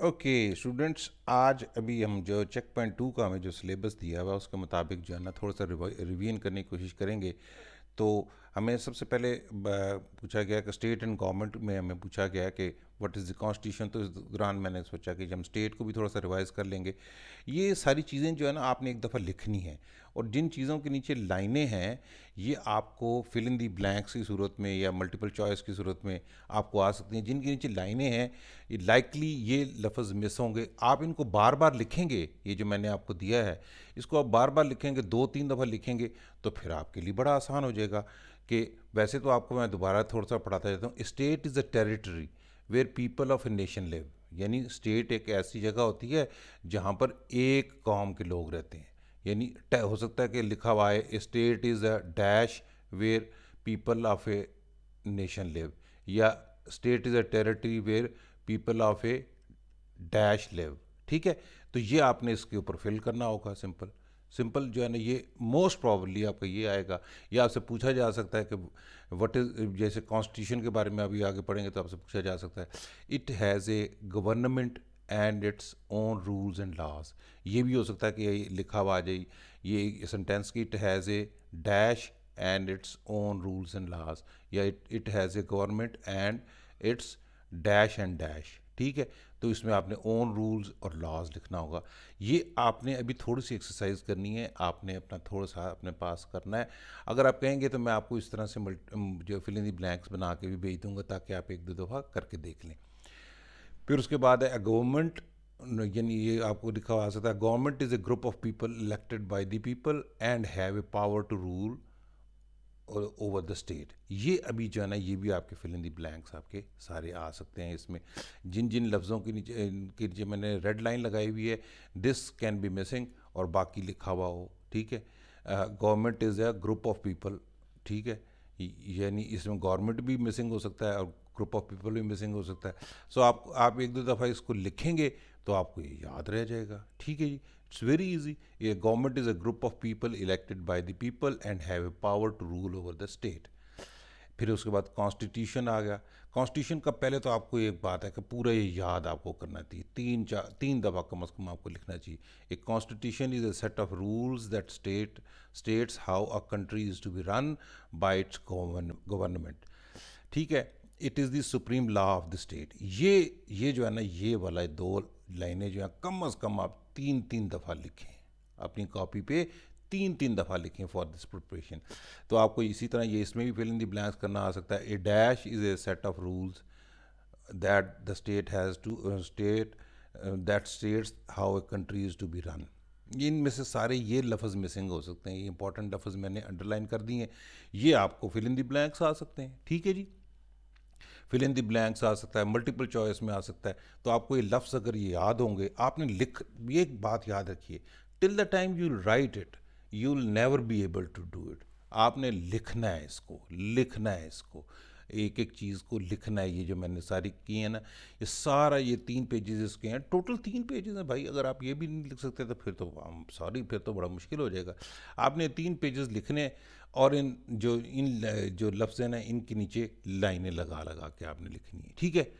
Okay students, आज अभी हम जो चेक पॉइंट 2 का हमें जो सिलेबस दिया हुआ है उसके मुताबिक जो है ना थोड़ा सा रिवीजन करने की कोशिश करेंगे। तो हमें सबसे पहले पूछा गया कि स्टेट एंड गवर्नमेंट में हमें पूछा गया कि व्हाट इज़ द कॉन्स्टिट्यूशन। तो इस दौरान मैंने सोचा कि हम स्टेट को भी थोड़ा सा रिवाइज कर लेंगे। ये सारी चीज़ें जो है ना आपने एक दफ़ा लिखनी है, और जिन चीज़ों के नीचे लाइनें हैं ये आपको फिल इन दी ब्लैंक्स की सूरत में या मल्टीपल चॉइस की सूरत में आपको आ सकती हैं। जिनके नीचे लाइनें हैं ये लाइकली ये लफ्ज़ मिस होंगे। आप इनको बार बार लिखेंगे, ये जो मैंने आपको दिया है इसको आप बार बार लिखेंगे, 2-3 दफ़ा लिखेंगे तो फिर आपके लिए बड़ा आसान हो जाएगा। कि वैसे तो आपको मैं दोबारा थोड़ा सा पढ़ाता जाता हूँ। State is a territory where people of a nation live. यानी स्टेट एक ऐसी जगह होती है जहाँ पर एक कौम के लोग रहते हैं। यानी हो सकता है कि लिखा हुआ है state is a dash where people of a nation live, या state is a territory where people of a dash live. ठीक है, तो ये आपने इसके ऊपर फिल करना होगा। सिंपल सिंपल जो है ना ये मोस्ट प्रॉबली आपका ये आएगा। ये आपसे पूछा जा सकता है कि व्हाट इज, जैसे कॉन्स्टिट्यूशन के बारे में अभी आगे पढ़ेंगे तो आपसे पूछा जा सकता है it has a government and its own rules and laws. ये भी हो सकता है कि ये लिखा हुआ आ जाए ये सेंटेंस की, it has a dash and its own rules and laws, या it has a government and its dash and dash. ठीक है, तो इसमें आपने ओन रूल्स और लॉज लिखना होगा। ये आपने अभी थोड़ी सी एक्सरसाइज करनी है, आपने अपना थोड़ा सा अपने पास करना है। अगर आप कहेंगे तो मैं आपको इस तरह से जो फिल इन दी ब्लैंक्स बना के भी भेज दूंगा ताकि आप एक दो दफ़ा करके देख लें। फिर उसके बाद है गवर्नमेंट, यानी ये आपको लिखा हुआ आ सकता है government is a group of people elected by the people and have a power to rule over the state. ये अभी जो है ना ये भी आपके फिल इन दी ब्लैंक्स आपके सारे आ सकते हैं। इसमें जिन जिन लफ्ज़ों के नीचे मैंने रेड लाइन लगाई हुई है दिस कैन बी मिसिंग और बाकी लिखा हुआ हो। ठीक है, government is a group of people. ठीक है, यानी इसमें गवर्नमेंट भी मिसिंग हो सकता है और ग्रुप ऑफ पीपल भी मिसिंग हो सकता है। सो आप एक दो दफ़ा इसको लिखेंगे तो आपको ये याद रह जाएगा। ठीक है जी, इट्स वेरी इजी। ये government is a group of people elected by the people and have a power to rule over the state. फिर उसके बाद कॉन्स्टिट्यूशन आ गया। कॉन्स्टिट्यूशन का पहले तो आपको एक बात है कि पूरा ये याद आपको करना चाहिए, 3 दफ़ा कम अज़ कम आपको लिखना चाहिए। एक constitution is a set of rules that states how a country is to be run by its government. ठीक है, it is the supreme law of the state. ये जो है ना ये वाला दो लाइनें जो है कम अज़ कम आप 3-3 दफ़ा लिखें अपनी कॉपी पे, 3-3 दफ़ा लिखें फॉर दिस प्रिपरेशन। तो आपको इसी तरह ये इसमें भी फिल इन द ब्लैंक्स करना आ सकता है। A dash is a set of rules that the state has to state that states how a country is to be run. इनमें से सारे ये लफ्ज़ मिसिंग हो सकते हैं, ये इंपॉर्टेंट लफ्ज़ मैंने अंडरलाइन कर दिए हैं। ये आपको फिल इन द ब्लैंक्स आ सकते हैं। ठीक है जी, फिल इन द ब्लैंक्स आ सकता है, मल्टीपल चॉइस में आ सकता है। तो आपको ये लफ्ज़ अगर ये याद होंगे आपने लिख, ये एक बात याद रखिए, till the time you write it you will never be able to do it. आपने लिखना है इसको, लिखना है इसको, एक एक चीज़ को लिखना है। ये जो मैंने सारी की है ना ये सारा, ये 3 पेजेस इसके हैं, टोटल 3 पेजेस हैं भाई। अगर आप ये भी नहीं लिख सकते तो फिर तो सॉरी, फिर तो बड़ा मुश्किल हो जाएगा। आपने 3 पेजेस लिखने हैं और इन जो लफ्ज़ हैं ना इनके नीचे लाइनें लगा लगा के आपने लिखनी है। ठीक है।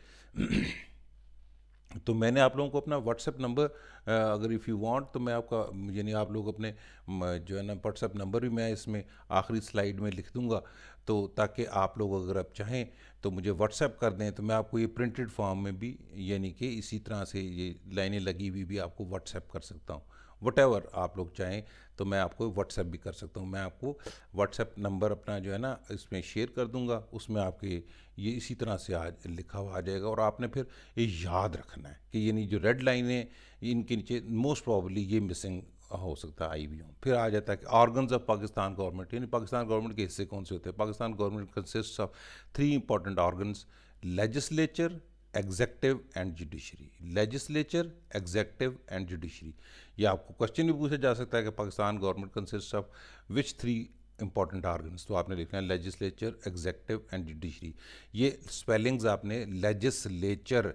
तो मैंने आप लोगों को अपना व्हाट्सएप नंबर, अगर इफ़ यू वांट तो मैं आपका, यानी आप लोग अपने जो है ना व्हाट्सएप नंबर भी मैं इसमें आखिरी स्लाइड में लिख दूंगा। तो ताकि आप लोग अगर आप चाहें तो मुझे व्हाट्सएप कर दें तो मैं आपको ये प्रिंटेड फॉर्म में भी, यानी कि इसी तरह से ये लाइनें लगी हुई भी आपको व्हाट्सएप कर सकता हूँ। वटेवर आप लोग चाहें तो मैं आपको व्हाट्सएप भी कर सकता हूँ। मैं आपको व्हाट्सएप नंबर अपना जो है ना इसमें शेयर कर दूंगा, उसमें आपके ये इसी तरह से आज लिखा हुआ आ जाएगा। और आपने फिर ये याद रखना है कि यानी जो रेड लाइन है इनके नीचे मोस्ट प्रॉब्ली ये मिसिंग हो सकता है, आई भी हूँ। फिर आ जाता है कि ऑर्गन्स ऑफ पाकिस्तान गवर्नमेंट, यानी पाकिस्तान गवर्नमेंट के हिस्से कौन से होते हैं। Pakistan government consist of 3 important organs, legislature, executive and judiciary. Legislature, executive and judiciary. ये आपको क्वेश्चन भी पूछा जा सकता है कि Pakistan government consist of which 3 important organs. तो आपने लिखना है लेजिस्लेचर, एग्जेक्टिव एंड जुडिशरी। ये स्पेलिंग्स आपने लेजिस्लेचर,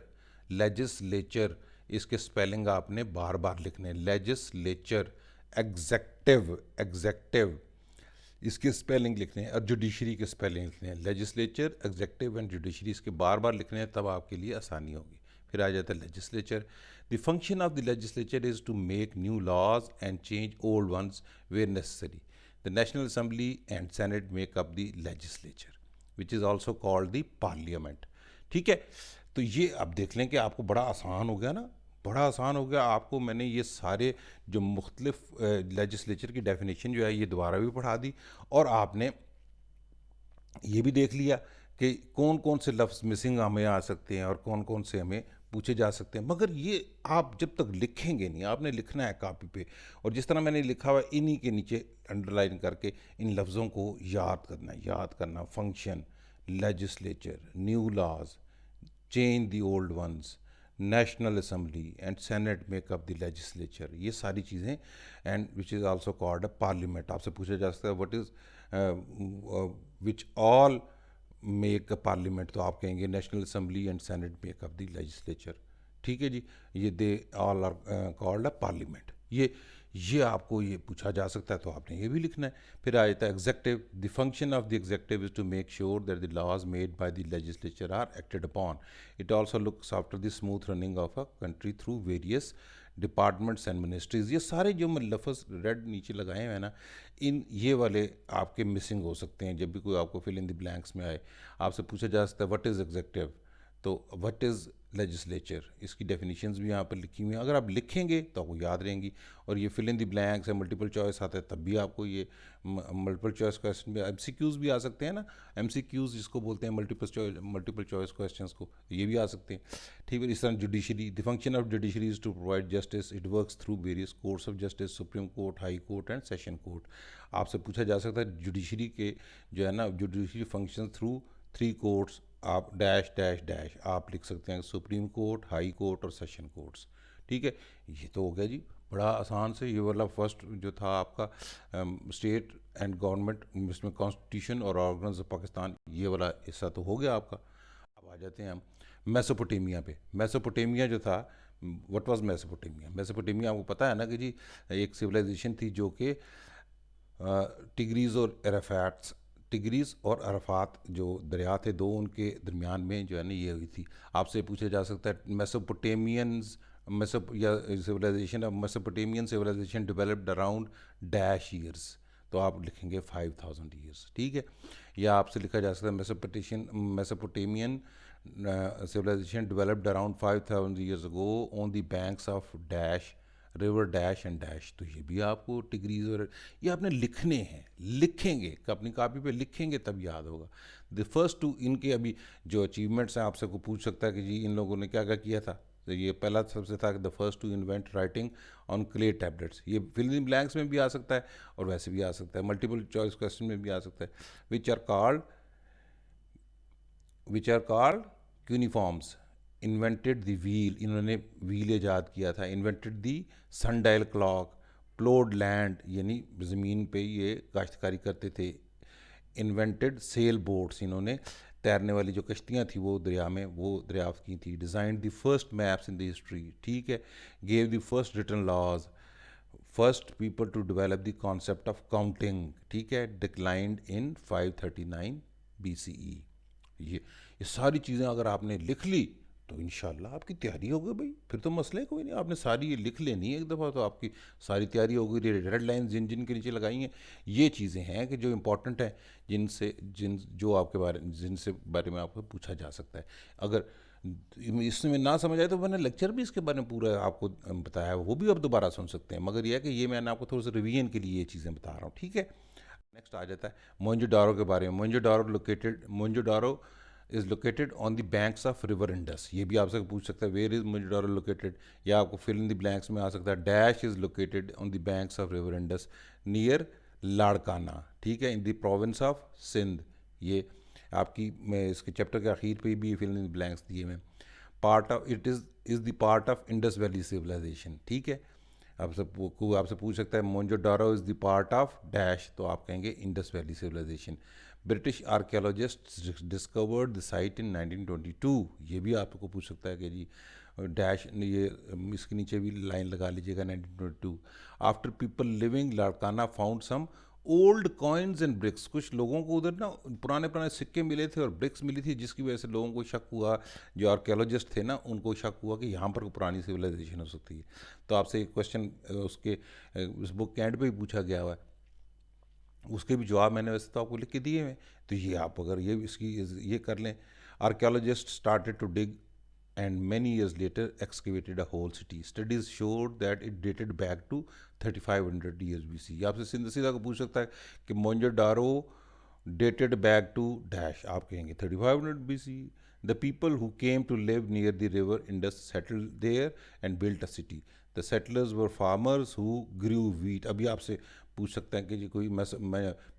लेजिस्लेचर इसके स्पेलिंग आपने बार बार लिखने हैं। लेजिस्लेचर, एग्जेक्टिव, एग्जेक्टिव इसके स्पेलिंग लिखने हैं और जुडिशरी के स्पेलिंग लिखने हैं। लेजिस्लेचर, एग्जेक्टिव एंड जुडिशरी इसके बार बार लिखने हैं, तब आपके लिए आसानी होगी। फिर आ जाता है legislature. The function of the legislature is to make new laws and change old ones where necessary. The National Assembly and Senate make up the legislature which is also called the parliament. ठीक है, तो ये अब देख लें कि आपको बड़ा आसान हो गया ना, बड़ा आसान हो गया। आपको मैंने ये सारे जो मुख्तलिफ लेजिस्लेचर की डेफिनेशन जो है ये दोबारा भी पढ़ा दी, और आपने ये भी देख लिया कि कौन कौन से लफ्ज़ मिसिंग हमें आ सकते हैं और कौन कौन से हमें पूछे जा सकते हैं। मगर ये आप जब तक लिखेंगे नहीं, आपने लिखना है कॉपी पे, और जिस तरह मैंने लिखा हुआ है इन्हीं के नीचे अंडरलाइन करके इन लफ्ज़ों को याद करना। Function, legislature, new laws, change the old ones, National Assembly and Senate make up the legislature, ये सारी चीज़ें, and which is also called a parliament. आपसे पूछा जा सकता है what is which all make a parliament, तो आप कहेंगे National Assembly and Senate make up the legislature. ठीक है जी, ये they all are called a parliament. ये आपको ये पूछा जा सकता है, तो आपने ये भी लिखना है। फिर आ जाता है executive. The function of the executive is to make sure that the laws made by the legislature are acted upon. It also looks after the smooth running of a country through various departments and ministries. ये सारे जो मैं लफ्ज़ red नीचे लगाए हुए हैं ना, इन ये वाले आपके मिसिंग हो सकते हैं जब भी कोई आपको फिल इन द ब्लैंक्स में आए। आपसे पूछा जा सकता है व्हाट इज़ एग्जेक्टिव, तो व्हाट इज़ लेजिस्लेचर, इसकी डेफिनेशंस भी यहाँ पर लिखी हुई हैं। अगर आप लिखेंगे तो आपको याद रहेंगी। और ये फिल इन द ब्लैंक्स है, मल्टीपल चॉइस आता है, तब भी आपको ये मल्टीपल चॉइस क्वेश्चन भी, एमसीक्यूज़ भी आ सकते हैं ना, एमसीक्यूज़ जिसको बोलते हैं मल्टीपल चॉइस क्वेश्चंस को, ये भी आ सकते हैं। ठीक है, इस तरह judiciary. The function of judiciary is to provide justice. It works through various courts of justice, Supreme Court, High Court and session court. आपसे पूछा जा सकता है जुडिशरी के जो है ना, जुडिशरी फंक्शन थ्रू 3 कोर्ट्स, आप डैश डैश डैश आप लिख सकते हैं, सुप्रीम कोर्ट, हाई कोर्ट और सेशन कोर्ट्स। ठीक है, ये तो हो गया जी बड़ा आसान से। ये वाला फर्स्ट जो था आपका स्टेट एंड गवर्नमेंट, इसमें कॉन्स्टिट्यूशन और ऑर्गन्स ऑफ पाकिस्तान, ये वाला हिस्सा तो हो गया आपका। अब आ जाते हैं हम मेसोपोटामिया पे। मेसोपोटामिया जो था, व्हाट वाज मेसोपोटामिया? मेसोपोटामिया आपको पता है ना कि जी एक सिविलाइजेशन थी जो कि टिग्रीज़ और अरफाट्स, टिग्रीज़ और अरफात जो दरिया थे दो, उनके दरमियान में जो है ना ये हुई थी। आपसे पूछा जा सकता है मेसोपोटामियंस, मेसो या civilisation of Mesopotamian civilisation developed around dash years, तो आप लिखेंगे 5000 ईयर्स। ठीक है, या आपसे लिखा जा सकता है Mesopotamian civilization developed around 5000 years ago on the banks of dash river dash and dash. तो ये भी आपको डिग्रीज और ये आपने लिखने हैं, लिखेंगे अपनी कॉपी पे, लिखेंगे तब याद होगा। द फर्स्ट टू, इनके अभी जो अचीवमेंट्स हैं, आपसे को पूछ सकता है कि जी इन लोगों ने क्या क्या किया था। तो ये पहला सबसे था कि the first to invent writing on clay tablets. ये फिल इन ब्लैंक्स में भी आ सकता है और वैसे भी आ सकता है, मल्टीपल चॉइस क्वेश्चन में भी आ सकता है। Which are called cuneiforms. Invented the wheel, इन्होंने व्हील ईजाद किया था। Invented the sundial clock. Ploughed land, यानी ज़मीन पे ये काश्तकारी करते थे। इन्वेंटेड सेल बोट्स, इन्होंने तैरने वाली जो कश्तियाँ थी वो दरिया में वो दरियाफ्त की थी। Design the first maps in the history. ठीक है, gave the first written laws, first people to develop the concept of counting. ठीक है, डिक्लाइंड इन 539 BCE। ये सारी चीज़ें अगर आपने लिख ली तो इंशाल्लाह आपकी तैयारी हो गई भाई, फिर तो मसले कोई नहीं। आपने सारी ये लिख लेनी है एक दफ़ा, तो आपकी सारी तैयारी हो गई। रेड लाइन जिन जिन के नीचे लगाई हैं, ये चीज़ें हैं कि जो इंपॉर्टेंट हैं, जो आपके बारे में आपको पूछा जा सकता है। अगर इसमें ना समझ आए तो मैंने लेक्चर भी इसके बारे में पूरा आपको बताया है, वो भी आप दोबारा सुन सकते हैं। मगर यह है कि ये मैंने आपको थोड़ा सा रिवीजन के लिए ये चीज़ें बता रहा हूँ। ठीक है, नेक्स्ट आ जाता है मोइंजोडारो के बारे में। Mohenjodaro is located on the banks of river Indus. ये भी आपसे पूछ सकता है वेयर इज़ मोइंजोडारो लोकेटेड, या आपको फिल इन द ब्लैंक्स में आ सकता है dash is located on the banks of river Indus near Larkana. ठीक है, in the province of Sindh. ये आपकी मैं इसके चैप्टर के आखिर पे भी फिल इन द ब्लैंक्स दिए मैं। Part of it is the part of Indus valley civilisation. ठीक है, आपसे पूछ सकता है Mohenjodaro is the part of dash, तो आप कहेंगे Indus valley civilisation. British archaeologist discovered the site in 1922। ये भी आपको पूछ सकता है कि जी डैश, ये इसके नीचे भी लाइन लगा लीजिएगा 1922। After people living Larkana found some old coins and bricks, कुछ लोगों को उधर ना पुराने पुराने सिक्के मिले थे और ब्रिक्स मिली थी, जिसकी वजह से लोगों को शक हुआ, जो आर्कियोलॉजिस्ट थे ना उनको शक हुआ कि यहाँ पर कोई पुरानी सिविलाइजेशन हो सकती है। तो आपसे एक क्वेश्चन उसके उस बुक के एंड पे भी पूछा गया हुआ है, उसके भी जवाब मैंने वैसे तो आपको लिख के दिए हैं। तो ये आप अगर ये इसकी ये कर लें, archaeologist started to dig and many years later excavated a whole city. Studies showed that it dated back to 3500 years BC. ये आपसे सीधा सीधा को पूछ सकता है कि मोन्जोडारो dated back to dash, आप कहेंगे 3500 BC. The people who came to live near the river Indus settled there and built a city. The settlers were farmers who grew wheat. अभी आपसे पूछ सकते हैं कि जी कोई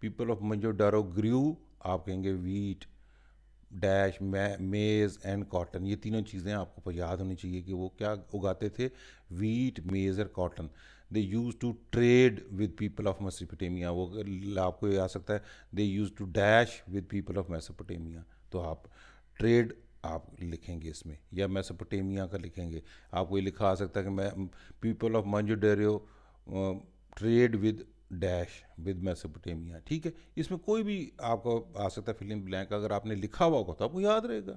people of Mohenjo-daro grew, आप कहेंगे wheat डैश मेज़ एंड कॉटन। ये तीनों चीज़ें आपको याद होनी चाहिए कि वो क्या उगाते थे, वीट, मेज़ और cotton. They use to trade with people of Mesopotamia, वो आपको ये आ सकता है, they use to dash with people of Mesopotamia. तो आप ट्रेड आप लिखेंगे इसमें, या मेसोपोटामिया का लिखेंगे। आपको ये लिखा आ सकता है कि मैं people of Mohenjodaro trade with dash with Mesopotamia. ठीक है, इसमें कोई भी आपको आ सकता है फिलिंग ब्लैंक, अगर आपने लिखा हुआ होगा तो आपको याद रहेगा।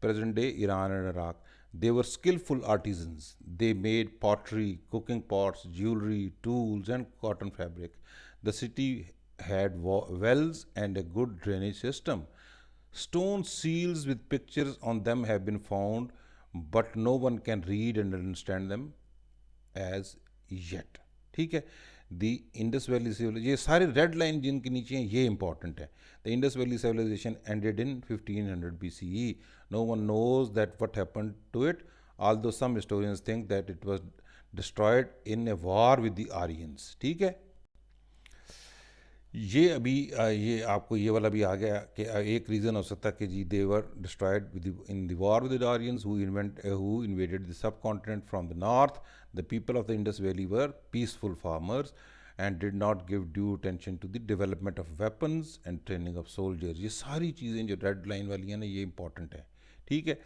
Present day Iran and Iraq, they were skilful artisans, they made pottery, cooking pots, jewellery, tools and cotton fabric. The city had wells and a good drainage system. Stone seals with pictures on them have been found, but no one can read and understand them as yet. ठीक है, the Indus valley civilisation, ये सारे red line जिनके नीचे हैं ये important है। The Indus valley civilisation ended in 1500 BCE. No one knows that what happened to it, although some historians think that it was destroyed in a war with the Aryans. ठीक है, ये अभी ये आपको ये वाला भी आ गया कि एक रीज़न हो सकता है कि जी they were destroyed with in the war with the Aryans who invaded the subcontinent from the north. The people of the Indus valley were peaceful farmers and did not give due attention to the development of weapons and training of soldiers. ये सारी चीज़ें जो red line वाली हैं ना ये important है. ठीक है,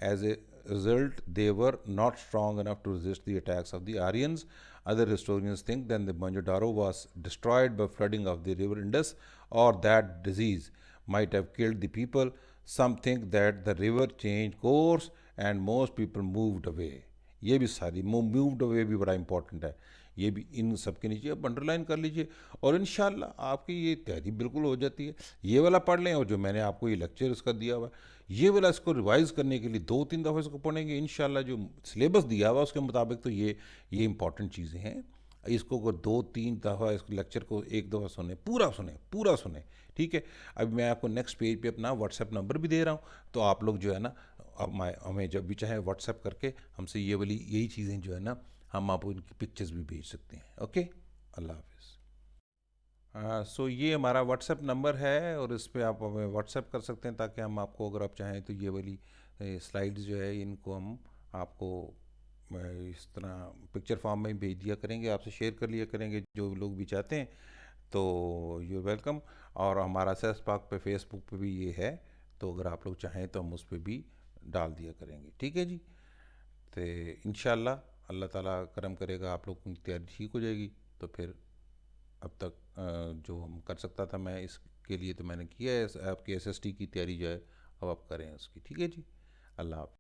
as a result they were not strong enough to resist the attacks of the Aryans. Other historians think that the Mohenjo-daro was destroyed by flooding of the river Indus, or that disease might have killed the people. Some think that the river changed course and most people moved away. ये भी सारी moved away भी बड़ा important है, ये भी इन सब के नीचे आप अंडरलाइन कर लीजिए और इंशाल्लाह आपकी ये तैयारी बिल्कुल हो जाती है. ये वाला पढ़ लें और जो मैंने आपको ये लेक्चर इसका दिया हुआ ये वाला इसको रिवाइज़ करने के लिए 2-3 दफ़ा इसको पढ़ेंगे इंशाल्लाह. जो सिलेबस दिया हुआ उसके मुताबिक तो ये इंपॉर्टेंट चीज़ें हैं. इसको को 2-3 दफ़ा इस लेक्चर को एक दफ़ा सुने, पूरा सुने. ठीक है, अभी मैं आपको नेक्स्ट पेज पे अपना व्हाट्सएप नंबर भी दे रहा हूँ, तो आप लोग जो है ना अब हमें जब भी चाहे व्हाट्सएप करके हमसे ये वाली यही चीज़ें जो है ना हम आपको इनकी पिक्चर्स भी भेज सकते हैं. ओके, अल्लाह हाफिज़. सो ये हमारा व्हाट्सएप नंबर है और इस पर आप हमें व्हाट्सएप कर सकते हैं ताकि हम आपको अगर आप चाहें तो ये वाली स्लाइड्स जो है इनको हम आपको इस तरह पिक्चर फॉर्म में भेज दिया करेंगे, आपसे शेयर कर लिया करेंगे जो लोग भी चाहते हैं. तो यू वेलकम. और हमारा सेस पाक पे फेसबुक पे भी ये है, तो अगर आप लोग चाहें तो हम उस पर भी डाल दिया करेंगे. ठीक है जी, तो इंशाल्लाह अल्लाह ताला करम करेगा आप लोग की तैयारी ठीक हो जाएगी. तो फिर अब तक जो हम कर सकता था मैं इसके लिए तो मैंने किया है. आपकी एसएसटी की तैयारी जो है अब आप करें उसकी. ठीक है जी, अल्लाह हाफ़िज़.